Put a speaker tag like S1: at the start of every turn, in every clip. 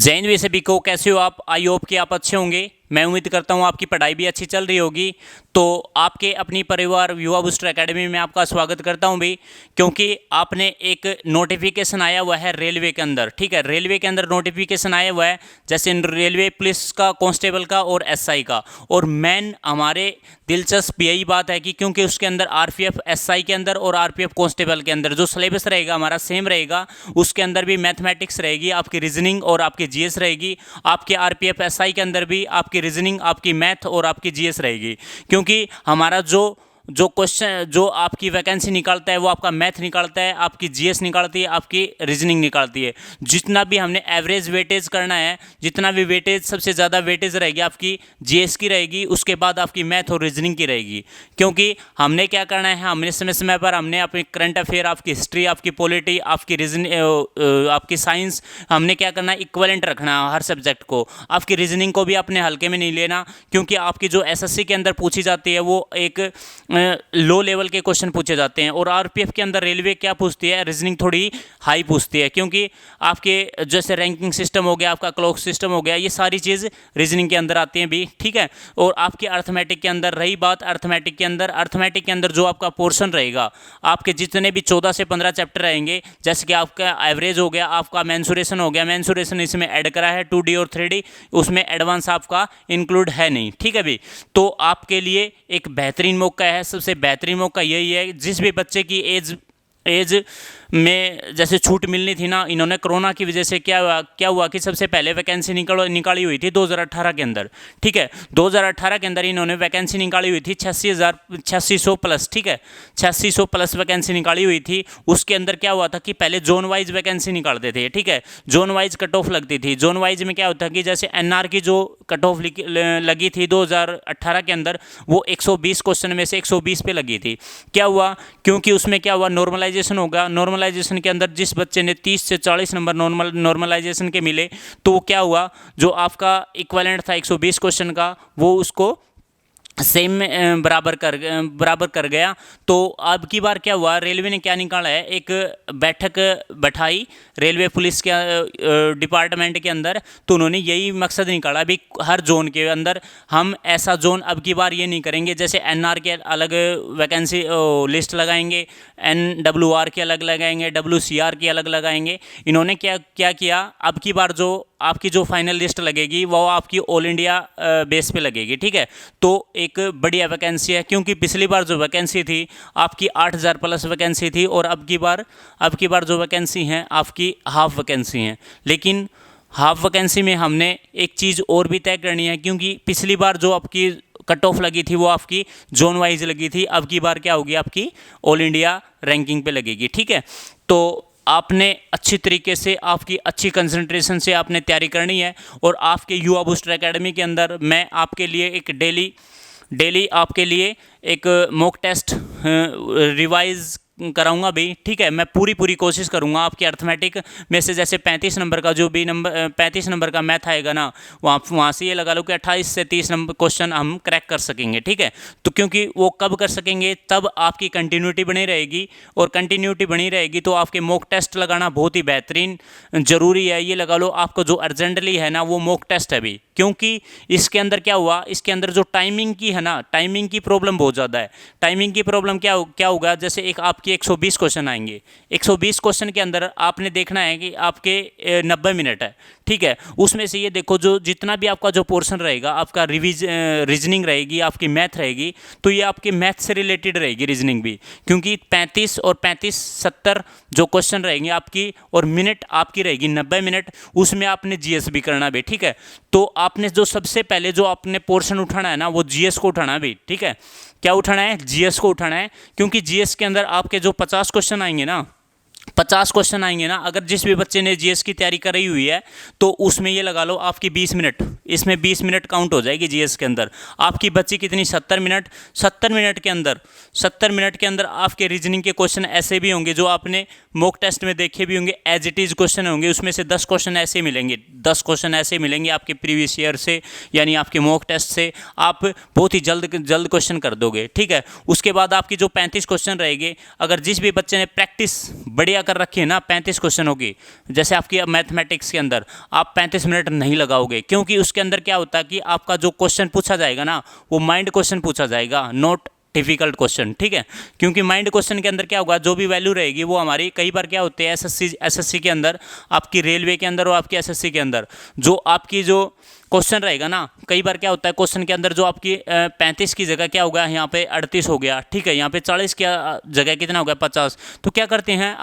S1: जय हिंद। सभी को कैसे हो आप? आई होप कि आप अच्छे होंगे। मैं उम्मीद करता हूँ आपकी पढ़ाई भी अच्छी चल रही होगी। तो आपके अपनी परिवार युवा बूस्टर एकेडमी में आपका स्वागत करता हूँ भी, क्योंकि आपने एक नोटिफिकेशन आया हुआ है रेलवे के अंदर। ठीक है, रेलवे के अंदर नोटिफिकेशन आया हुआ है, जैसे रेलवे पुलिस का, कांस्टेबल का और एसआई का। और मेन हमारे दिलचस्प यही बात है कि क्योंकि उसके अंदर आरपीएफ एसआई के अंदर और आरपीएफ कांस्टेबल के अंदर जो सिलेबस रहेगा हमारा सेम रहेगा। उसके अंदर भी मैथमेटिक्स रहेगी, आपकी रीजनिंग और आपकी जीएस रहेगी। आपके आरपीएफ एसआई के अंदर भी आपकी रीजनिंग, आपकी मैथ और आपकी जीएस रहेगी। क्योंकि हमारा जो क्वेश्चन, जो आपकी वैकेंसी निकालता है वो आपका मैथ निकालता है, आपकी जीएस निकालती है, आपकी रीजनिंग निकालती है। जितना भी हमने एवरेज वेटेज करना है, जितना भी वेटेज, सबसे ज़्यादा वेटेज रहेगी आपकी जीएस की रहेगी, उसके बाद आपकी मैथ और रीजनिंग की रहेगी। क्योंकि हमने क्या करना है, हमने समय समय पर हमने अपने करंट अफेयर, आपकी हिस्ट्री, आपकी पॉलिटी, आपकी रीजनिंग, आपकी साइंस, हमने क्या करना है, इक्वलेंट रखना है हर सब्जेक्ट को। आपकी रीजनिंग को भी अपने हल्के में नहीं लेना, क्योंकि आपकी जो एसएससी के अंदर पूछी जाती है वो एक लो लेवल के क्वेश्चन पूछे जाते हैं। और आरपीएफ के अंदर रेलवे क्या पूछती है, रीजनिंग थोड़ी हाई पूछती है, क्योंकि आपके जैसे रैंकिंग सिस्टम हो गया, आपका क्लॉक सिस्टम हो गया, ये सारी चीज़ रीजनिंग के अंदर आती हैं भी। ठीक है, और आपकी अर्थमेटिक के अंदर रही बात, अर्थमेटिक के अंदर जो आपका पोर्शन रहेगा, आपके जितने भी 14 से 15 चैप्टर रहेंगे, जैसे कि आपका एवरेज हो गया, आपका मेंसुरेशन हो गया, मेंसुरेशन इसमें ऐड करा है 2D और 3D, उसमें एडवांस आपका इंक्लूड है नहीं। ठीक है भी, तो आपके लिए एक बेहतरीन मौका है। सबसे बेहतरीन मौका यही है, जिस भी बच्चे की एज में जैसे छूट मिलनी थी ना, इन्होंने कोरोना की वजह से क्या हुआ कि सबसे पहले वैकेंसी निकाली हुई थी 2018 के अंदर। ठीक है, 2018 के अंदर इन्होंने वैकेंसी निकाली हुई थी 8600 प्लस। ठीक है, 8600 प्लस वैकेंसी निकाली हुई थी। उसके अंदर क्या हुआ था कि पहले जोन वाइज वैकेंसी निकालते थे। ठीक है, जोन वाइज कट ऑफ लगती थी। जोन वाइज में क्या होता है कि जैसे एनआर की जो कट ऑफ लगी थी 2018 के अंदर, वो 120 क्वेश्चन में से 120 पे लगी थी। क्या हुआ, क्योंकि उसमें क्या हुआ, नॉर्मलाइजेशन होगा। नॉर्मलाइजेशन के अंदर जिस बच्चे ने 30 से 40 नंबर नॉर्मलाइजेशन के मिले, तो क्या हुआ, जो आपका इक्विवेलेंट था 120 क्वेश्चन का, वो उसको सेम में बराबर कर गया। तो अब की बार क्या हुआ, रेलवे ने क्या निकाला है, एक बैठक बैठाई रेलवे पुलिस के डिपार्टमेंट के अंदर। तो उन्होंने यही मकसद निकाला, अभी हर जोन के अंदर हम ऐसा जोन अब की बार ये नहीं करेंगे, जैसे एनआर के अलग वैकेंसी लिस्ट लगाएंगे, एनडब्ल्यूआर के अलग लगाएंगे, डब्ल्यूसीआर की अलग लगाएंगे। इन्होंने क्या किया, अब की बार जो आपकी जो फाइनल लिस्ट लगेगी वो आपकी ऑल इंडिया बेस पे लगेगी। ठीक है, तो एक बढ़िया वैकेंसी है, क्योंकि पिछली बार जो वैकेंसी थी आपकी 8000 प्लस वैकेंसी थी, और अब की बार जो वैकेंसी हैं आपकी हाफ वैकेंसी हैं। लेकिन हाफ वैकेंसी में हमने एक चीज़ और भी तय करनी है, क्योंकि पिछली बार जो आपकी कट ऑफ लगी थी वो आपकी जोन वाइज लगी थी, अब की बार क्या होगी, आपकी ऑल इंडिया रैंकिंग पे लगेगी। ठीक है, तो आपने अच्छी तरीके से, आपकी अच्छी कंसंट्रेशन से आपने तैयारी करनी है। और आपके युवा बूस्टर एकेडमी के अंदर मैं आपके लिए एक डेली आपके लिए एक मॉक टेस्ट रिवाइज कराऊंगा भी। ठीक है, मैं पूरी कोशिश करूंगा आपकी अर्थमेटिक में से, जैसे 35 नंबर का जो भी 35 नंबर का मैथ आएगा ना, वहाँ से ये लगा लो कि 28 से 30 नंबर क्वेश्चन हम क्रैक कर सकेंगे। ठीक है, तो क्योंकि वो कब कर सकेंगे, तब आपकी कंटिन्यूटी बनी रहेगी, और कंटिन्यूटी बनी रहेगी तो आपके मॉक टेस्ट लगाना बहुत ही बेहतरीन ज़रूरी है। ये लगा लो आपको जो अर्जेंटली है ना, वो मॉक टेस्ट है भी, क्योंकि इसके अंदर क्या हुआ, इसके अंदर जो टाइमिंग की है ना, टाइमिंग की प्रॉब्लम बहुत ज़्यादा है। टाइमिंग की प्रॉब्लम क्या होगा, जैसे एक आपकी 120 क्वेश्चन आएंगे, 120 क्वेश्चन के अंदर आपने देखना है कि आपके 90 मिनट है। ठीक है, उसमें से ये देखो, जो जितना भी आपका जो पोर्शन रहेगा, आपका रीजनिंग रहेगी, आपकी मैथ रहेगी, तो ये आपके मैथ से रिलेटेड रहेगी रीजनिंग भी, क्योंकि 35 और 35 70 जो क्वेश्चन रहेंगे आपकी, और मिनट आपकी रहेगी 90 मिनट, उसमें आपने जीएस भी करना भी। ठीक है, तो आपने जो सबसे पहले जो आपने पोर्शन उठाना है ना, वो जीएस को उठाना भी। ठीक है, क्या उठाना है, जीएस को उठाना है, क्योंकि जीएस के अंदर आपके जो 50 क्वेश्चन आएंगे ना, 50 क्वेश्चन आएंगे ना, अगर जिस भी बच्चे ने जीएस की तैयारी करी हुई है, तो उसमें ये लगा लो आपकी 20 मिनट, इसमें 20 मिनट काउंट हो जाएगी जीएस के अंदर। आपकी बच्ची कितनी, 70 मिनट। 70 मिनट के अंदर आपके रीजनिंग के क्वेश्चन ऐसे भी होंगे जो आपने मॉक टेस्ट में देखे भी होंगे, एज इट इज़ क्वेश्चन होंगे। उसमें से 10 क्वेश्चन ऐसे मिलेंगे, 10 क्वेश्चन ऐसे मिलेंगे आपके प्रीवियस ईयर से, यानी आपके मॉक टेस्ट से आप बहुत ही जल्द क्वेश्चन कर दोगे। ठीक है, उसके बाद आपकी जो 35 क्वेश्चन रहेंगे, अगर जिस भी बच्चे ने प्रैक्टिस बढ़िया बढ़िया कर रखी है ना 35 क्वेश्चन होगी। जैसे आपकी मैथमेटिक्स के अंदर आप 35 मिनट नहीं लगाओगे, क्योंकि उसके अंदर क्या होता है कि आपका जो क्वेश्चन पूछा जाएगा ना वो माइंड क्वेश्चन पूछा जाएगा, नॉट डिफिकल्ट क्वेश्चन, ठीक है। क्योंकि माइंड क्वेश्चन के अंदर क्या होगा, जो भी वैल्यू रहेगी वो हमारी, कई बार क्या होते हैं एसएससी के अंदर, आपकी रेलवे के अंदर और आपकी एसएससी के अंदर जो आपकी जो क्वेश्चन रहेगा ना, कई बार क्या होता है क्वेश्चन के अंदर जो आपकी 35 की जगह क्या होगा, यहाँ पे 38 हो गया, ठीक है, यहाँ पे 40 की जगह कितना हो गया 50। तो क्या करते हैं,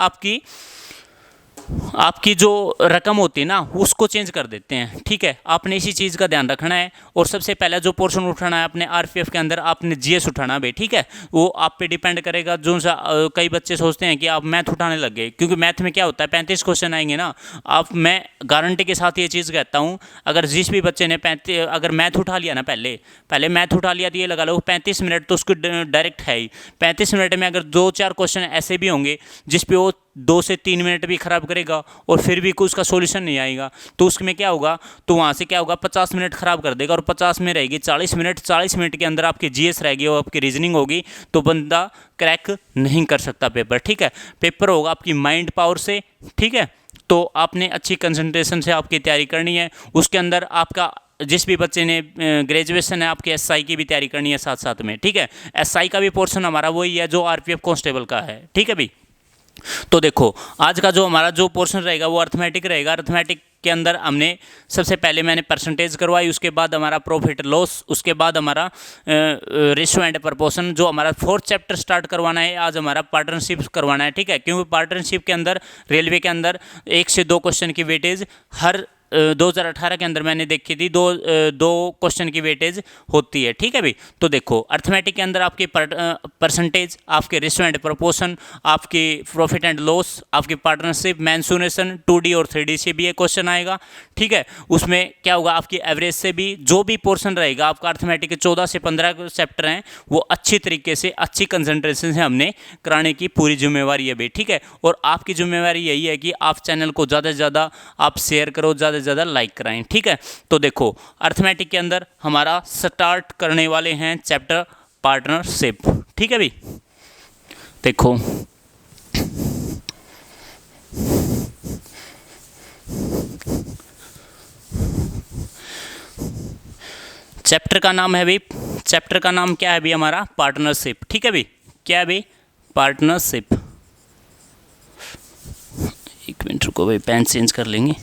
S1: आपकी जो रकम होती है ना उसको चेंज कर देते हैं, ठीक है। आपने इसी चीज़ का ध्यान रखना है। और सबसे पहला जो पोर्शन उठाना है अपने आरपीएफ के अंदर, आपने जीएस उठाना है भाई, ठीक है। वो आप पे डिपेंड करेगा। जो सा कई बच्चे सोचते हैं कि आप मैथ उठाने लग गए, क्योंकि मैथ में क्या होता है 35 क्वेश्चन आएंगे ना। मैं गारंटी के साथ ये चीज़ कहता हूँ, अगर जिस भी बच्चे ने अगर मैथ उठा लिया ना, पहले मैथ उठा लिया, तो ये लगा लो 35 मिनट तो उसको डायरेक्ट है ही। 35 मिनट में अगर 2-4 क्वेश्चन ऐसे भी होंगे जिस पे वो 2 से 3 मिनट भी खराब करेगा और फिर भी उसका सॉल्यूशन नहीं आएगा, तो उसमें क्या होगा, तो वहाँ से क्या होगा 50 मिनट खराब कर देगा और 50 में रहेगी 40 मिनट। 40 मिनट के अंदर आपकी जीएस रहेगी और आपकी रीजनिंग होगी, तो बंदा क्रैक नहीं कर सकता पेपर, ठीक है। पेपर होगा आपकी माइंड पावर से, ठीक है। तो आपने अच्छी कंसंट्रेशन से आपकी तैयारी करनी है। उसके अंदर आपका जिस भी बच्चे ने ग्रेजुएशन है, आपके एसआई की भी तैयारी करनी है साथ साथ में, ठीक है। एसआई का भी पोर्शन हमारा वही है जो आरपीएफ कांस्टेबल का है, ठीक है भाई। तो देखो आज का जो हमारा जो पोर्शन रहेगा वो अर्थमेटिक रहेगा। अर्थमेटिक के अंदर हमने सबसे पहले मैंने परसेंटेज करवाई, उसके बाद हमारा प्रॉफिट लॉस, उसके बाद हमारा रेशियो एंड प्रपोर्शन। जो हमारा 4th चैप्टर स्टार्ट करवाना है आज, हमारा पार्टनरशिप करवाना है, ठीक है। क्योंकि पार्टनरशिप के अंदर रेलवे के अंदर 1 से 2 क्वेश्चन की वेटेज हर 2018 के अंदर मैंने देखी थी, दो क्वेश्चन की वेटेज होती है, ठीक है भाई। तो देखो अर्थमेटिक के अंदर आपके परसेंटेज, आपके रेशियो एंड प्रोपोर्शन, आपकी प्रॉफिट एंड लॉस, आपकी पार्टनरशिप, मेंशुरेशन, 2D और 3D से भी एक क्वेश्चन आएगा, ठीक है। उसमें क्या होगा, आपकी एवरेज से भी जो भी पोर्शन रहेगा आपका अर्थमेटिक के 14 से 15 चैप्टर हैं, वो अच्छी तरीके से अच्छी कंसंट्रेशन से हमने कराने की पूरी जिम्मेवारी है भाई, ठीक है। और आपकी जिम्मेवारी यही है कि आप चैनल को ज़्यादा से ज़्यादा आप शेयर करो, ज़्यादा ज़्यादा लाइक कराएं, ठीक है। तो देखो अर्थमेटिक के अंदर हमारा स्टार्ट करने वाले हैं चैप्टर पार्टनरशिप, ठीक है भाई। देखो चैप्टर का नाम है भाई, चैप्टर का नाम क्या है भाई हमारा, पार्टनरशिप, ठीक है भाई। क्या है भाई, पार्टनरशिप। एक मिनट रुको भाई, पेन चेंज कर लेंगे।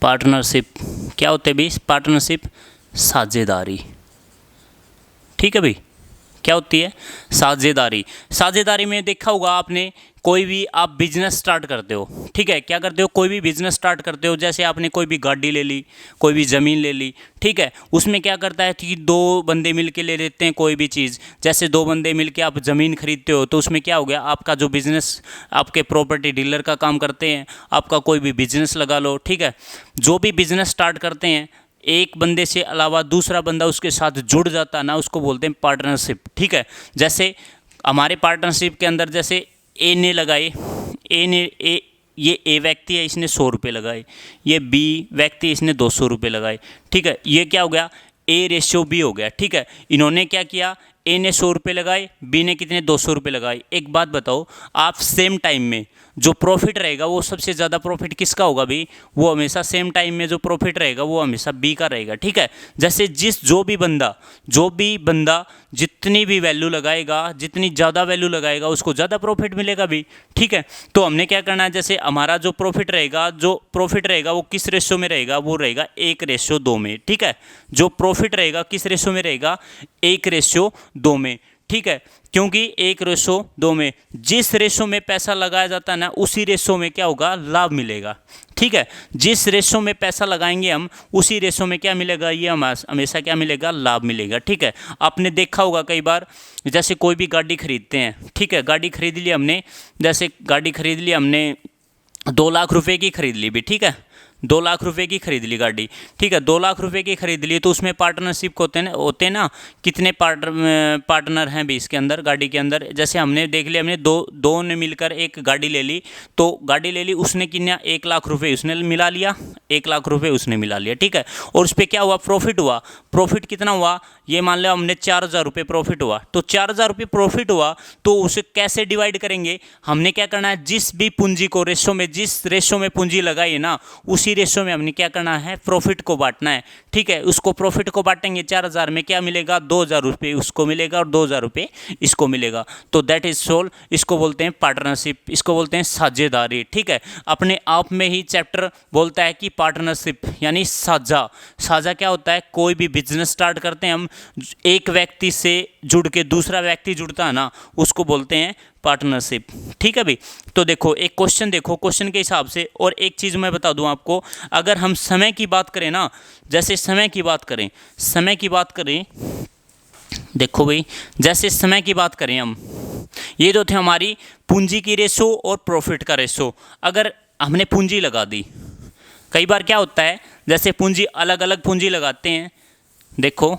S1: पार्टनरशिप क्या होते हैं भाई, पार्टनरशिप साझेदारी, ठीक है भाई। क्या होती है, साझेदारी। साझेदारी में देखा होगा आपने, कोई भी आप बिजनेस स्टार्ट करते हो, ठीक है, क्या करते हो, कोई भी बिजनेस स्टार्ट करते हो। जैसे आपने कोई भी गाड़ी ले ली, कोई भी ज़मीन ले ली, ठीक है। उसमें क्या करता है कि 2 बंदे मिलके ले लेते हैं कोई भी चीज़। जैसे 2 बंदे मिलके आप ज़मीन खरीदते हो, तो उसमें क्या हो गया, आपका जो बिज़नेस, आपके प्रॉपर्टी डीलर का काम करते हैं, आपका कोई भी बिजनेस लगा लो, ठीक है। जो भी बिजनेस स्टार्ट करते हैं, एक बंदे से अलावा दूसरा बंदा उसके साथ जुड़ जाता है ना, उसको बोलते हैं पार्टनरशिप, ठीक है। जैसे हमारे पार्टनरशिप के अंदर जैसे ए ने लगाए, ये ए व्यक्ति है, इसने 100 रुपये लगाए, ये बी व्यक्ति इसने 200 रुपये लगाए, ठीक है। ये क्या हो गया, A/B हो गया, ठीक है। इन्होंने क्या किया, ए ने 100 रुपये लगाए, बी ने कितने 200 रुपये लगाए। एक बात बताओ, आप सेम टाइम में जो प्रॉफिट रहेगा वो सबसे ज़्यादा प्रॉफिट किसका होगा भाई, वो हमेशा सेम टाइम में जो प्रॉफिट रहेगा वो हमेशा बी का रहेगा, ठीक है। जैसे जो भी बंदा जितनी भी वैल्यू लगाएगा, जितनी ज़्यादा वैल्यू लगाएगा उसको ज़्यादा प्रॉफिट मिलेगा भी, ठीक है। तो हमने क्या करना है, जैसे हमारा जो प्रॉफिट रहेगा वो किस रेशो में रहेगा, वो रहेगा 1:2 में, ठीक है। जो प्रॉफिट रहेगा किस रेशो में रहेगा, 1:2 में, ठीक है। क्योंकि 1:2 में जिस रेशो में पैसा लगाया जाता है ना, उसी रेशो में क्या होगा, लाभ मिलेगा, ठीक है। जिस रेशो में पैसा लगाएंगे हम, उसी रेशो में क्या मिलेगा, ये हमेशा क्या मिलेगा, लाभ मिलेगा, ठीक है। आपने देखा होगा कई बार, जैसे कोई भी गाड़ी खरीदते हैं, ठीक है, गाड़ी खरीद ली हमने, जैसे गाड़ी खरीद ली हमने 2 लाख रुपए की खरीद ली भी, ठीक है। 2 लाख रुपए की खरीद ली गाड़ी, ठीक है, 2 लाख रुपए की खरीद ली, तो उसमें पार्टनरशिप होते हैं ना, कितने पार्टनर हैं भी इसके अंदर, गाड़ी के अंदर। जैसे हमने देख लिया, हमने दो ने मिलकर एक गाड़ी ले ली, तो गाड़ी ले ली, उसने कितना 1 लाख रुपए उसने मिला लिया, 1 लाख रुपए उसने मिला लिया, ठीक है। और उस पर क्या हुआ, प्रॉफिट हुआ। प्रॉफिट कितना हुआ, ये मान लिया हमने 4,000 रुपये प्रॉफिट हुआ, तो 4,000 रुपये प्रॉफिट हुआ, तो उसे कैसे डिवाइड करेंगे, हमने क्या करना है, जिस भी पूंजी को रेशो में, जिस रेशो में पूंजी लगाई है ना, उसी रेशो में हमने क्या करना है, प्रॉफिट को बांटना है, ठीक है। उसको प्रॉफिट को बांटेंगे, 4,000 में क्या मिलेगा, 2,000 रुपये उसको मिलेगा और 2,000 रुपये इसको मिलेगा, तो दैट इज सोल। इसको बोलते हैं पार्टनरशिप, इसको बोलते हैं साझेदारी, ठीक है। अपने आप में ही चैप्टर बोलता है कि पार्टनरशिप यानी साझा। साझा क्या होता है, कोई भी बिजनेस स्टार्ट करते हैं हम, एक व्यक्ति से जुड़ के दूसरा व्यक्ति जुड़ता है ना, उसको बोलते हैं पार्टनरशिप, ठीक है भाई। तो देखो एक क्वेश्चन, देखो क्वेश्चन के हिसाब से, और एक चीज़ मैं बता दूं आपको, अगर हम समय की बात करें ना, जैसे समय की बात करें, समय की बात करें, देखो भाई, जैसे समय की बात करें हम, ये जो थे हमारी पूंजी की रेशो और प्रॉफिट का रेशो। अगर हमने पूंजी लगा दी, कई बार क्या होता है, जैसे पूंजी अलग अलग पूंजी लगाते हैं, देखो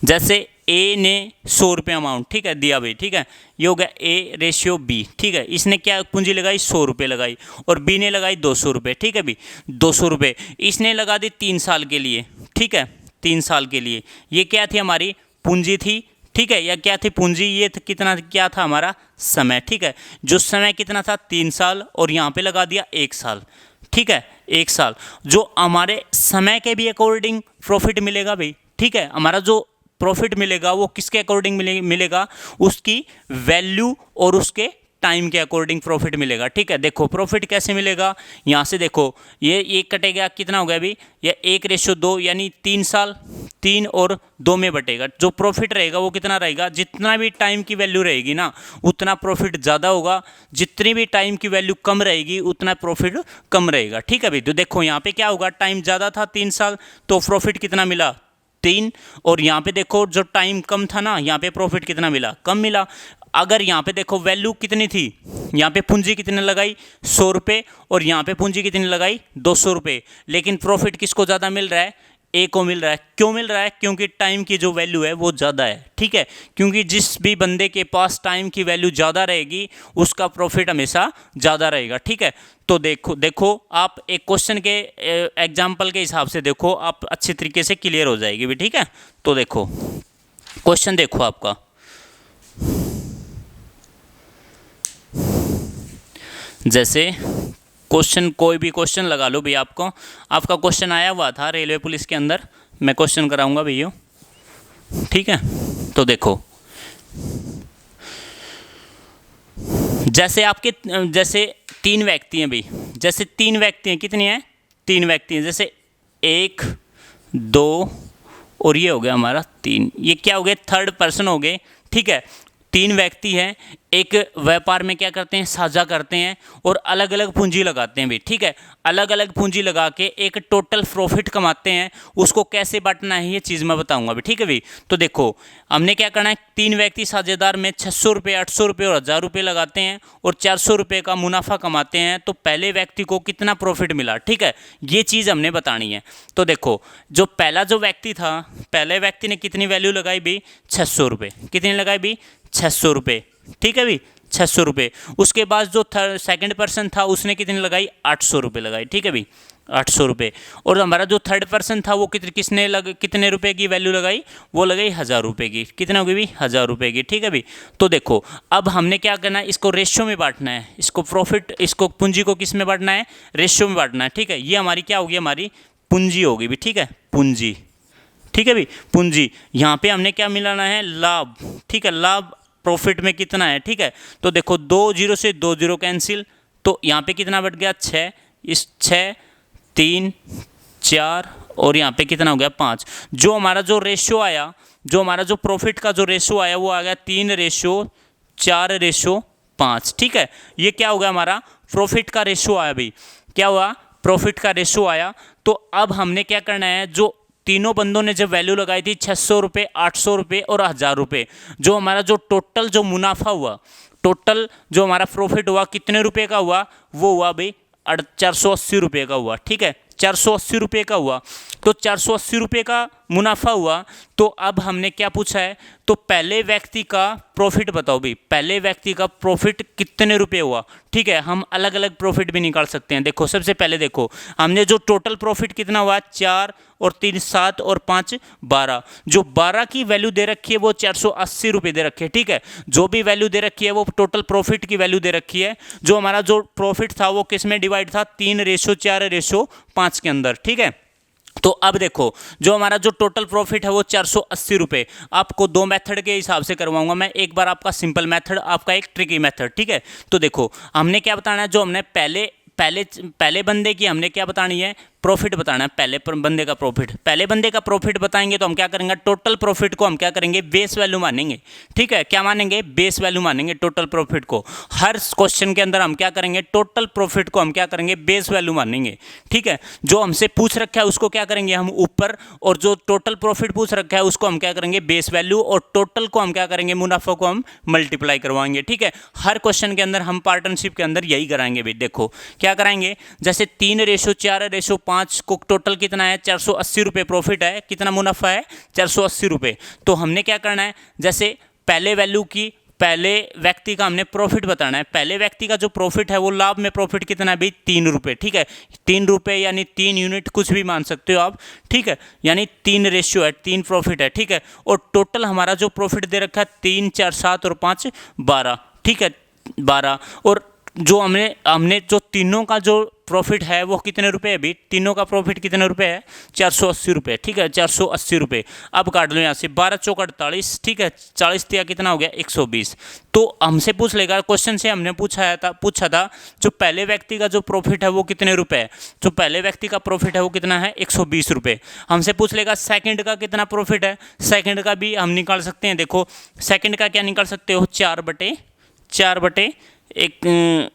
S1: जैसे ए ने 100 रुपये अमाउंट, ठीक है, दिया भाई, ठीक है, ये हो गया ए रेशियो बी, ठीक है। इसने क्या पूंजी लगाई, 100 रुपये लगाई, और बी ने लगाई 200 रुपये, ठीक है भाई, 200 रुपये इसने लगा दी 3 साल के लिए, ठीक है, 3 साल के लिए। ये क्या थी, हमारी पूंजी थी, ठीक है, या क्या थी पूंजी, ये कितना क्या था हमारा समय, ठीक है। जो समय कितना था, 3 साल, और यहाँ पे लगा दिया 1 साल, ठीक है, 1 साल। जो हमारे समय के भी अकॉर्डिंग प्रॉफिट मिलेगा भाई, ठीक है, हमारा जो प्रॉफिट मिलेगा वो किसके अकॉर्डिंग मिलेगा, उसकी वैल्यू और उसके टाइम के अकॉर्डिंग प्रॉफिट मिलेगा, ठीक है। देखो प्रॉफिट कैसे मिलेगा, यहाँ से देखो ये एक कटेगा, कितना हो गया अभी, ये 1:2 यानी 3 साल, 3 और 2 में बटेगा। जो प्रॉफिट रहेगा वो कितना रहेगा, जितना भी टाइम की वैल्यू रहेगी ना, उतना प्रॉफिट ज़्यादा होगा, जितनी भी टाइम की वैल्यू कम रहेगी उतना प्रॉफिट कम रहेगा, ठीक है भाई। तो देखो यहाँ पे क्या होगा, टाइम ज़्यादा था 3 साल, तो प्रॉफिट कितना मिला, 3, और यहाँ पे देखो जो टाइम कम था ना, यहाँ पे प्रॉफिट कितना मिला, कम मिला। अगर यहाँ पे देखो वैल्यू कितनी थी, यहाँ पे पूंजी कितने लगाई, 100 रुपये, और यहाँ पे पूंजी कितनी लगाई, 200 रुपये, लेकिन प्रॉफिट किसको ज़्यादा मिल रहा है, ए को मिल रहा है। क्यों मिल रहा है, क्योंकि टाइम की जो वैल्यू है वो ज़्यादा है, ठीक है। क्योंकि जिस भी बंदे के पास टाइम की वैल्यू ज़्यादा रहेगी उसका प्रॉफिट हमेशा ज़्यादा रहेगा, ठीक है। तो देखो आप एक क्वेश्चन के एग्जाम्पल के हिसाब से देखो, आप अच्छे तरीके से क्लियर हो जाएगी भी, ठीक है। तो देखो क्वेश्चन देखो आपका, जैसे क्वेश्चन, कोई भी क्वेश्चन लगा लो भैया, आपका क्वेश्चन आया हुआ था रेलवे पुलिस के अंदर, मैं क्वेश्चन कराऊंगा भैया, ठीक है। तो देखो जैसे 3 व्यक्ति हैं भाई, जैसे 3 व्यक्ति हैं, कितने हैं, 3 व्यक्ति हैं, जैसे 1 2 और ये हो गया हमारा 3, ये क्या हो गए, थर्ड पर्सन हो गए, ठीक है। 3 व्यक्ति हैं, एक व्यापार में क्या करते हैं, साझा करते हैं और अलग अलग पूंजी लगाते हैं भी, ठीक है। अलग अलग पूंजी लगा के एक टोटल प्रॉफिट कमाते हैं, उसको कैसे बांटना है ये चीज़ मैं बताऊंगा भी, ठीक है भाई। तो देखो हमने क्या करना है, 3 व्यक्ति साझेदार में 600 रुपये, 800 रुपये और 1000 रुपये लगाते हैं और 400 रुपये का मुनाफा कमाते हैं, तो पहले व्यक्ति को कितना प्रॉफिट मिला, ठीक है, ये चीज़ हमने बतानी है। तो देखो जो पहला जो व्यक्ति था, पहले व्यक्ति ने कितनी वैल्यू लगाई भी, 600 रुपये, कितनी लगाई भी, 600 रुपये, ठीक है भाई, 600 रुपये। उसके बाद जो सेकंड पर्सन था उसने कितनी लगाई, 800 रुपये लगाई, ठीक है भाई, 800 रुपये। और हमारा जो थर्ड पर्सन था वो कितने रुपए की वैल्यू लगाई, वो लगाई 1000 रुपये की, कितना होगी भी, 1000 रुपये की, ठीक है भाई। तो देखो अब हमने क्या करना है, इसको रेशियो में बांटना है, इसको प्रॉफिट, इसको पूंजी को किस में बांटना है, रेशियो में बांटना है, ठीक है। ये हमारी क्या होगी, हमारी पूंजी होगी भी, ठीक है, पूंजी, ठीक है भाई, पूंजी। यहाँ पे हमने क्या मिलाना है, लाभ, ठीक है, लाभ प्रॉफिट में कितना है, ठीक है। तो देखो 2 0 से 2 0 कैंसिल, तो यहाँ पे कितना बढ़ गया, 6, इस 6 3 4 और यहाँ पे कितना हो गया, 5। जो हमारा जो रेशियो आया, जो हमारा जो प्रॉफिट का जो रेशियो आया वो आ गया 3:4:5, ठीक है। ये क्या हो गया, हमारा प्रॉफिट का रेशियो आया भाई, क्या हुआ, प्रॉफिट का रेशियो आया। तो अब हमने क्या करना है, जो तीनों बंदों ने जब वैल्यू लगाई थी 600 रुपये, 800 रुपये और 1000 रुपये, जो हमारा जो टोटल जो मुनाफा हुआ, टोटल जो हमारा प्रॉफिट हुआ कितने रुपए का हुआ, वो हुआ भाई 480 रुपये का हुआ, ठीक है, 480 रुपये का हुआ। तो 480 रुपये का मुनाफा हुआ। तो अब हमने क्या पूछा है, तो पहले व्यक्ति का प्रॉफिट बताओ भाई, पहले व्यक्ति का प्रॉफिट कितने रुपए हुआ। ठीक है, हम अलग अलग प्रॉफिट भी निकाल सकते हैं। देखो सबसे पहले देखो हमने जो टोटल प्रॉफिट कितना हुआ, 4 और 3 7 और 5 12। जो 12 की वैल्यू दे रखी है वो 480 रुपये दे रखी है। ठीक है, जो भी वैल्यू दे रखी है वो टोटल प्रॉफिट की वैल्यू दे रखी है। जो हमारा जो प्रॉफिट था वो किस में डिवाइड था, 3:4:5 के अंदर। ठीक है, तो अब देखो जो हमारा जो टोटल प्रॉफिट है वो 480 रुपये। आपको दो मेथड के हिसाब से करवाऊंगा मैं, एक बार आपका सिंपल मेथड, आपका एक ट्रिकी मेथड। ठीक है, तो देखो हमने क्या बताना है, जो हमने पहले बंदे की हमने क्या बतानी है, प्रॉफिट बताना है। पहले बंदे का प्रॉफिट, पहले बंदे का प्रॉफिट बताएंगे तो हम क्या करेंगे, टोटल प्रॉफिट को हम क्या करेंगे, बेस वैल्यू मानेंगे। ठीक है, क्या मानेंगे, बेस वैल्यू मानेंगे टोटल प्रॉफिट को। हर क्वेश्चन के अंदर हम क्या करेंगे, टोटल प्रॉफिट को हम क्या करेंगे, बेस वैल्यू मानेंगे। ठीक है, जो हमसे पूछ रखा है उसको क्या करेंगे हम ऊपर, और जो टोटल प्रॉफिट पूछ रखा है उसको हम क्या करेंगे, बेस वैल्यू, और टोटल को हम क्या करेंगे, मुनाफा को हम मल्टीप्लाई करवाएंगे। ठीक है, हर क्वेश्चन के अंदर हम पार्टनरशिप के अंदर यही कराएंगे भाई। देखो क्या कराएंगे, जैसे 3:4:5 को टोटल कितना है, 480 रुपये प्रॉफिट है, कितना मुनाफा है, 480 रुपये। तो हमने क्या करना है, जैसे पहले वैल्यू की, पहले व्यक्ति का हमने प्रॉफिट बताना है। पहले व्यक्ति का जो प्रॉफिट है वो लाभ में प्रॉफिट कितना है भाई, 3 रुपये। ठीक है, 3 रुपये यानी 3 यूनिट, कुछ भी मान सकते हो आप। ठीक है, यानी 3 रेशियो है, 3 प्रॉफिट है। ठीक है, और टोटल हमारा जो प्रॉफिट दे रखा है 3 4 7 और 5 12। ठीक है, 12। और जो हमने जो तीनों का जो प्रॉफिट है वो कितने रुपए है भाई, तीनों का प्रॉफिट कितने रुपए है, 480 रुपये। ठीक है, 480 रुपये। अब काट लो यहाँ से, 12 चौक 48। ठीक है, 40 दिया कितना हो गया, 120। तो हमसे पूछ लेगा, क्वेश्चन से हमने पूछा था जो पहले व्यक्ति का जो प्रॉफिट है वो कितने रुपए है। जो पहले व्यक्ति का प्रॉफिट है वो कितना है, 120 रुपये। हमसे पूछ लेगा सेकंड का कितना प्रॉफिट है, सेकंड का भी हम निकाल सकते हैं। देखो सेकंड का क्या निकाल सकते हो, 4/4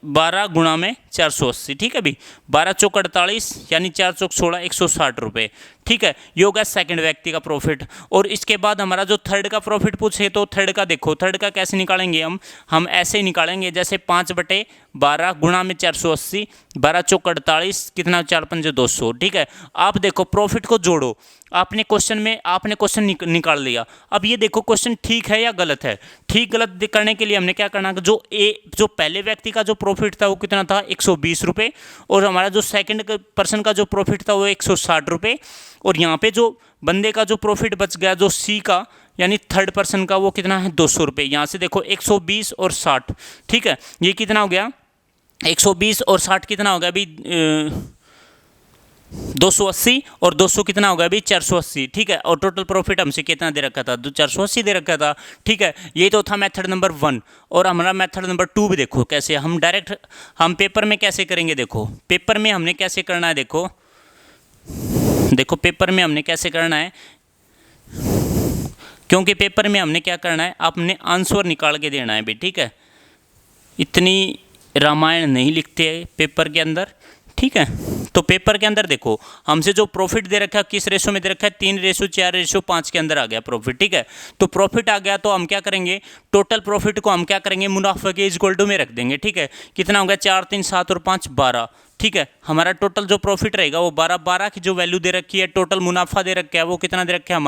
S1: 12 गुणा में 480। ठीक है भाई, 12 चौक 48 यानी 4 चौक 16, 160 रुपये। ठीक है, ये होगा सेकंड व्यक्ति का प्रॉफिट। और इसके बाद हमारा जो थर्ड का प्रॉफिट पूछे तो थर्ड का देखो, थर्ड का कैसे निकालेंगे हम ऐसे ही निकालेंगे, जैसे 5/12 गुणा में 480, 12 चौक 48, कितना, 4 पंजे 200। ठीक है, आप देखो प्रॉफिट को जोड़ो। आपने क्वेश्चन निकाल लिया। अब ये देखो क्वेश्चन ठीक है या गलत है। ठीक गलत करने के लिए हमने क्या करना, जो पहले व्यक्ति का जो प्रॉफिट था वो कितना था, 120 रुपये, और हमारा जो सेकंड पर्सन का जो प्रॉफिट था वो 160 रुपये, और यहाँ पे जो बंदे का जो प्रॉफिट बच गया जो सी का यानी थर्ड पर्सन का वो कितना है, 200 रुपये। यहाँ से देखो 120 और 60। ठीक है, ये कितना हो गया, 120 और 60 कितना हो गया अभी, 280, और 200 कितना होगा अभी, 480। ठीक है, और टोटल प्रॉफिट हमसे कितना दे रखा था, 480 दे रखा था। ठीक है, ये तो था मेथड नंबर 1। और हमारा मेथड नंबर 2 भी देखो कैसे हम डायरेक्ट हम पेपर में कैसे करेंगे। देखो पेपर में हमने कैसे करना है, देखो पेपर में हमने कैसे करना है, क्योंकि पेपर में हमने क्या करना है, आपने आंसर निकाल के देना है भाई। ठीक है, इतनी रामायण नहीं लिखते पेपर के अंदर। ठीक है, तो पेपर के अंदर देखो हमसे जो प्रॉफिट दे रखा है किस रेशो में दे रखा है, 3:4:5 के अंदर आ गया प्रॉफिट। ठीक है, तो प्रॉफिट आ गया तो हम क्या करेंगे, टोटल प्रॉफिट को हम क्या करेंगे, मुनाफा के इक्वल टू में रख देंगे। ठीक है, कितना होगा, 4 3 7 और 5 12। ठीक है, हमारा टोटल जो प्रॉफिट रहेगा वो 12 की जो वैल्यू दे रखी है, टोटल मुनाफा दे रखा है वो कितना दे रखा है,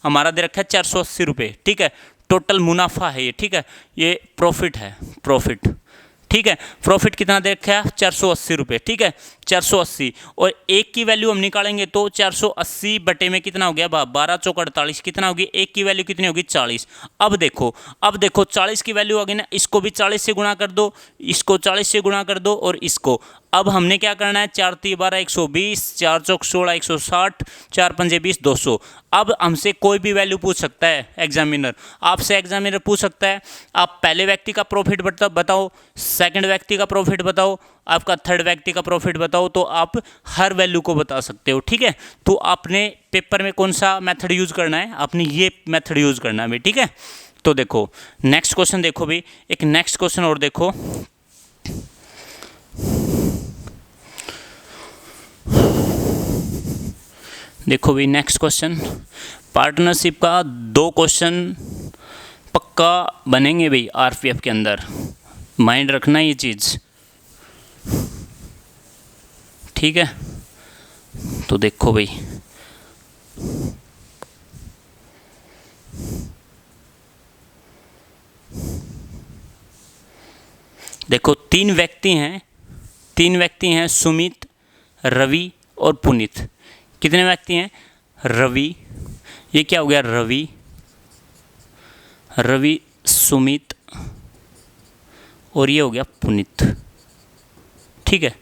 S1: हमारा दे रखा है 480 रुपये। ठीक है, टोटल मुनाफा है ये। ठीक है, ये प्रॉफिट है, प्रॉफिट। ठीक है, प्रॉफिट कितना दे रखा है, 480 रुपये। ठीक है, 480, और एक की वैल्यू हम निकालेंगे तो 480 बटे में कितना हो गया, 12 चौक 48, कितना होगी, एक की वैल्यू कितनी होगी, 40। अब देखो 40 की वैल्यू आ गई ना, इसको भी 40 से गुणा कर दो, इसको 40 से गुणा कर दो, और इसको अब हमने क्या करना है, 4 3 12 120, 4 चौक 16 160, 4 पंजे 20 200। अब हमसे कोई भी वैल्यू पूछ सकता है एग्जामिनर, आपसे एग्जामिनर पूछ सकता है आप पहले व्यक्ति का प्रॉफिट बताओ, सेकंड व्यक्ति का प्रॉफिट बताओ, आपका थर्ड व्यक्ति का प्रॉफिट बताओ, तो आप हर वैल्यू को बता सकते हो। ठीक है, तो आपने पेपर में कौन सा मेथड यूज़ करना है, आपने ये मेथड यूज़ करना है भाई। ठीक है, तो देखो नेक्स्ट क्वेश्चन देखो भाई, एक नेक्स्ट क्वेश्चन और देखो। देखो भाई नेक्स्ट क्वेश्चन, पार्टनरशिप का 2 क्वेश्चन पक्का बनेंगे भाई आरपीएफ के अंदर, माइंड रखना ये चीज़। ठीक है, तो देखो भाई, देखो तीन व्यक्ति हैं सुमित, रवि और पुनीत। कितने व्यक्ति हैं? रवि, ये क्या हो गया? रवि, सुमित और ये हो गया पुनीत। ठीक है,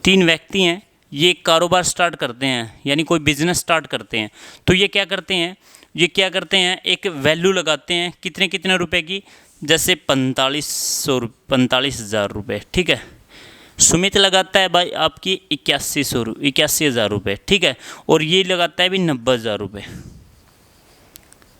S1: तीन व्यक्ति हैं, ये कारोबार स्टार्ट करते हैं, यानी कोई बिजनेस स्टार्ट करते हैं। तो ये क्या करते हैं? एक वैल्यू लगाते हैं, कितने रुपए की? जैसे 45,000 रुपये। ठीक है, सुमित लगाता है भाई आपकी 81,000 रुपये। ठीक है, और ये लगाता है भी 90,000 रुपये।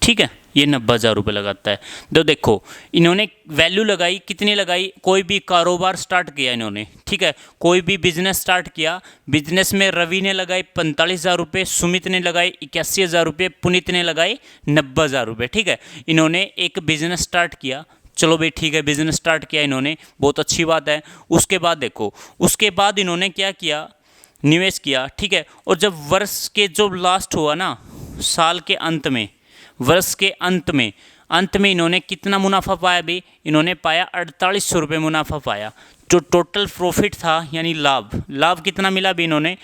S1: ठीक है, ये 90,000 रुपये लगाता है। तो देखो इन्होंने वैल्यू लगाई, कितनी लगाई? कोई भी कारोबार स्टार्ट किया इन्होंने, ठीक है, कोई भी बिजनेस स्टार्ट किया। बिजनेस में रवि ने लगाए 45,000 रुपये, सुमित ने लगाए 81,000 रुपये, पुनीत ने लगाए 90,000 रुपये। ठीक है, इन्होंने एक बिजनेस स्टार्ट किया। चलो भाई ठीक है, बिजनेस स्टार्ट किया इन्होंने, बहुत अच्छी बात है। उसके बाद देखो, उसके बाद इन्होंने क्या किया? निवेश किया। ठीक है, और जब वर्ष के जो लास्ट हुआ ना, साल के अंत में, वर्ष के अंत में इन्होंने कितना मुनाफा पाया भी? इन्होंने पाया 4800 रुपये मुनाफा पाया। जो टोटल प्रॉफिट था यानी लाभ कितना मिला भी? इन्होंने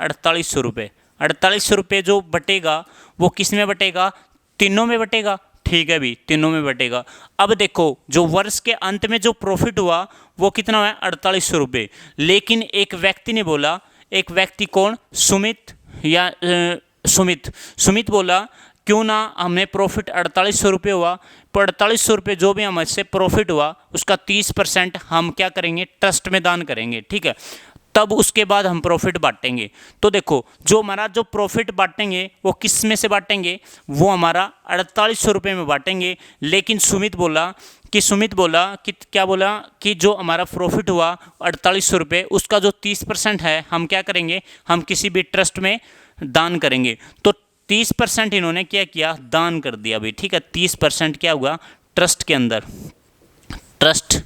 S1: 4800 रुपये। 4800 रुपये जो बटेगा वो किस में बटेगा? तीनों में बटेगा। ठीक है भी, तीनों में बटेगा। अब देखो जो वर्ष के अंत में जो प्रॉफिट हुआ वो कितना हुआ? 4800 रुपये। लेकिन एक व्यक्ति ने बोला, एक व्यक्ति कौन? सुमित बोला क्यों ना हमें प्रॉफिट 4800 रुपये हुआ, तो 4800 रुपये जो भी हमसे प्रॉफिट हुआ उसका 30% हम क्या करेंगे? ट्रस्ट में दान करेंगे। ठीक है, तब उसके बाद हम प्रॉफिट बांटेंगे। तो देखो जो हमारा जो प्रॉफिट बांटेंगे वो किस में से बांटेंगे? वो हमारा 4800 रुपये में बांटेंगे। लेकिन सुमित बोला कि क्या बोला कि जो हमारा प्रॉफिट हुआ 4800 रुपये, उसका जो 30% है हम क्या करेंगे? हम किसी भी ट्रस्ट में दान करेंगे। तो 30% इन्होंने क्या किया? दान कर दिया भाई। ठीक है, 30% क्या हुआ? ट्रस्ट के अंदर, ट्रस्ट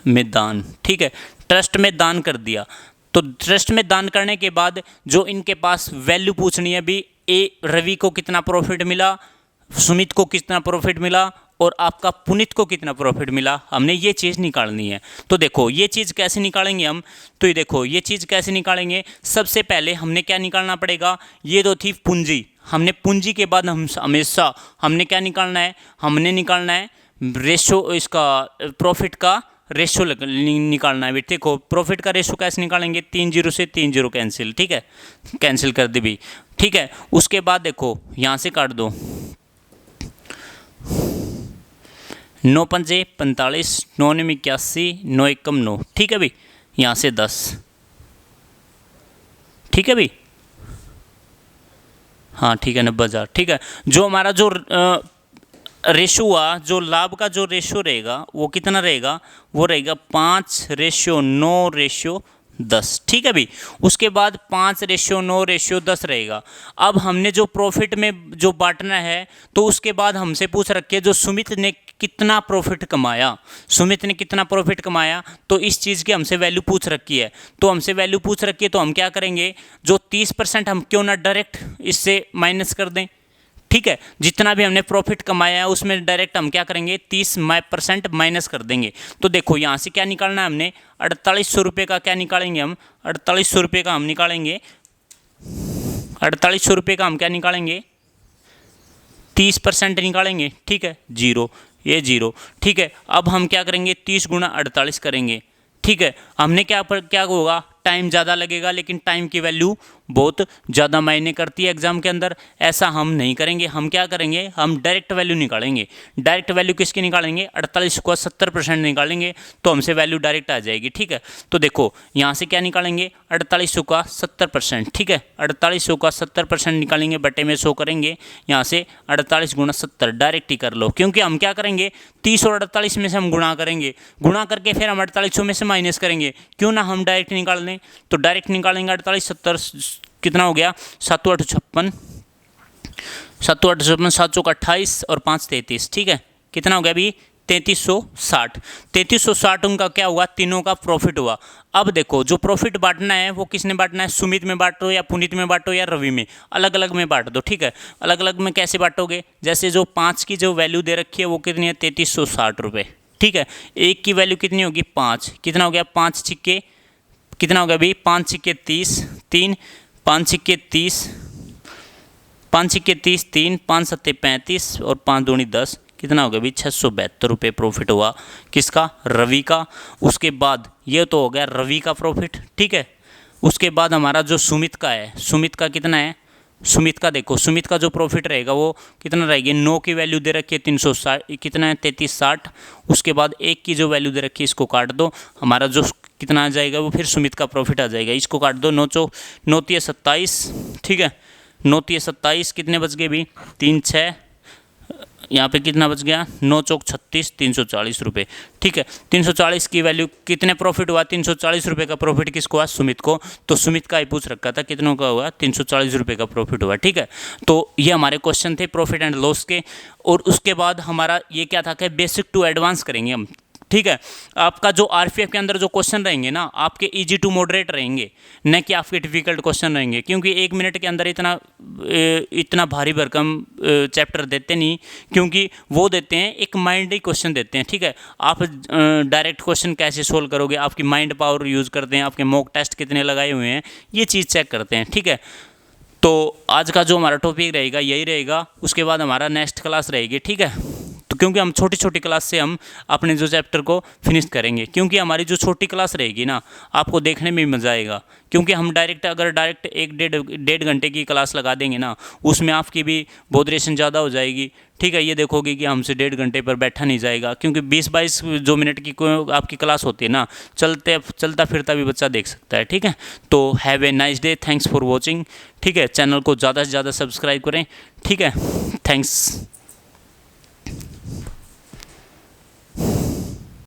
S1: में दान। ठीक है, ट्रस्ट में दान कर दिया। तो ट्रस्ट में दान करने के बाद जो इनके पास वैल्यू पूछनी है भी, रवि को कितना प्रॉफिट मिला, सुमित को कितना प्रॉफिट मिला और आपका पुनीत को कितना प्रॉफिट मिला, हमने ये चीज़ निकालनी है। तो देखो ये चीज़ कैसे निकालेंगे हम? तो ये देखो ये चीज़ कैसे निकालेंगे? सबसे पहले हमने क्या निकालना पड़ेगा? ये तो थी पूंजी। हमने पूंजी के बाद हम हमेशा हमने क्या निकालना है? हमने निकालना है रेशो, इसका प्रॉफिट का रेशो निकालना है। देखो प्रॉफिट का रेशो कैसे निकालेंगे? 3 0 से 3 0 कैंसिल। ठीक है, कैंसिल कर दी भी। ठीक है, उसके बाद देखो यहाँ से काट दो, 9 पंजे 45, 9 9 81, 9 1 9। ठीक है भाई, यहाँ से 10। ठीक है भाई, हाँ ठीक है, 90,000। ठीक है, जो हमारा जो रेशो हुआ, जो लाभ का जो रेशो रहेगा वो कितना रहेगा? वो रहेगा 5:9:10। ठीक है भाई, उसके बाद 5:9:10 रहेगा। अब हमने जो प्रॉफिट में जो बांटना है, तो उसके बाद हमसे पूछ रखी है जो सुमित ने कितना प्रॉफिट कमाया, तो इस चीज़ की हमसे वैल्यू पूछ रखी है। तो हमसे वैल्यू पूछ रखी है तो हम क्या करेंगे? जो 30% हम क्यों ना डायरेक्ट इससे माइनस कर दें। ठीक है, जितना भी हमने प्रॉफिट कमाया है उसमें डायरेक्ट हम क्या करेंगे? 30% माइनस कर देंगे। तो देखो यहाँ से क्या निकालना है हमने? 4800 रुपये का क्या निकालेंगे हम? 4800 रुपये का हम निकालेंगे, 4800 रुपये का हम क्या निकालेंगे? 30% निकालेंगे। ठीक है, 0, ये 0। ठीक है, अब हम क्या करेंगे? 30 × 48 करेंगे। ठीक है, हमने क्या होगा? टाइम ज़्यादा लगेगा, लेकिन टाइम की वैल्यू बहुत ज़्यादा मायने करती है एग्जाम के अंदर। ऐसा हम नहीं करेंगे, हम क्या करेंगे? हम डायरेक्ट वैल्यू निकालेंगे। डायरेक्ट वैल्यू किसकी निकालेंगे? 48 को 70% निकालेंगे तो हमसे वैल्यू डायरेक्ट आ जाएगी। ठीक है, तो देखो यहाँ से क्या निकालेंगे? 4800 का 70%। ठीक है, 4800 का 70% निकालेंगे, बटे में 100 करेंगे। यहाँ से 48 × 70 डायरेक्ट ही कर लो, क्योंकि हम क्या करेंगे? 30 और 48 में से हम गुणा करेंगे, गुणा करके फिर हम 4800 में से माइनस करेंगे। क्यों ना हम डायरेक्ट निकाल लें? तो डायरेक्ट निकालेंगे। 48 70 कितना हो गया? 7 8 56, 7 8 56, 7 4 28 और 5 33। ठीक है, कितना हो गया अभी? 3360। 3360 उनका क्या हुआ, तीनों का प्रॉफिट हुआ। अब देखो जो प्रॉफिट बांटना है वो किसने बांटना है, सुमित में बांटो या पुनीत में बांटो या रवि में, अलग अलग में बांट दो। ठीक है, अलग अलग में कैसे बांटोगे, जैसे जो 5 की जो वैल्यू दे रखी है वो कितनी है, 3360 रुपये। ठीक है, एक की वैल्यू कितनी होगी, 5, कितना हो गया, 5 छिक्के कितना हो गया अभी, 5 छिक्के 30, 3 5 छिक्के 30, 5 छिक्के 30, 3 5 सत्ते 35 और 5 दूनी 10, कितना हो गया अभी, 672 रुपये प्रॉफिट हुआ। किसका, रवि का। उसके बाद ये तो हो गया रवि का प्रॉफिट। ठीक है, उसके बाद हमारा जो सुमित का है, सुमित का कितना है, सुमित का देखो, सुमित का जो प्रॉफिट रहेगा वो कितना रहेगी, 9 की वैल्यू दे रखी है 360, कितना है 3360। उसके बाद 1 की जो वैल्यू दे रखी है इसको काट दो, हमारा जो कितना आ जाएगा वो फिर सुमित का प्रॉफिट आ जाएगा। इसको काट दो, 9 3 27। ठीक है, 9 3 27, कितने बच गए भी, 3 6, यहाँ पे कितना बच गया, 9 चौक 36, 340 रुपये। ठीक है, 340 की वैल्यू कितने प्रॉफिट हुआ, 340 रुपये का प्रॉफिट किसको हुआ, सुमित को। तो सुमित का ही पूछ रखा था, कितनों का हुआ, 340 रुपये का प्रॉफिट हुआ। ठीक है, तो ये हमारे क्वेश्चन थे प्रॉफिट एंड लॉस के। और उसके बाद हमारा ये क्या था कि बेसिक टू एडवांस करेंगे हम। ठीक है, आपका जो आरपीएफ के अंदर जो क्वेश्चन रहेंगे ना, आपके इजी टू मॉडरेट रहेंगे, न कि आपके डिफिकल्ट क्वेश्चन रहेंगे, क्योंकि 1 मिनट के अंदर इतना भारी भरकम चैप्टर देते नहीं, क्योंकि वो देते हैं एक माइंडी क्वेश्चन देते हैं। ठीक है, आप डायरेक्ट क्वेश्चन कैसे सोल्व करोगे, आपकी माइंड पावर यूज़ करते हैं, आपके मॉक टेस्ट कितने लगाए हुए हैं, ये चीज़ चेक करते हैं। ठीक है, तो आज का जो हमारा टॉपिक रहेगा यही रहेगा, उसके बाद हमारा नेक्स्ट क्लास रहेगी। ठीक है, तो क्योंकि हम छोटी छोटी क्लास से हम अपने जो चैप्टर को फिनिश करेंगे, क्योंकि हमारी जो छोटी क्लास रहेगी ना, आपको देखने में भी मज़ा आएगा। क्योंकि हम अगर डायरेक्ट 1 1.5 घंटे की क्लास लगा देंगे ना, उसमें आपकी भी बॉडरेशन ज़्यादा हो जाएगी। ठीक है, ये देखोगे कि हमसे 1.5 घंटे पर बैठा नहीं जाएगा, क्योंकि 20-22 जो मिनट की आपकी क्लास होती है ना, चलता फिरता भी बच्चा देख सकता है। ठीक है, तो have a nice day, thanks for watching. ठीक है, चैनल को ज़्यादा से ज़्यादा सब्सक्राइब करें। ठीक है, थैंक्स।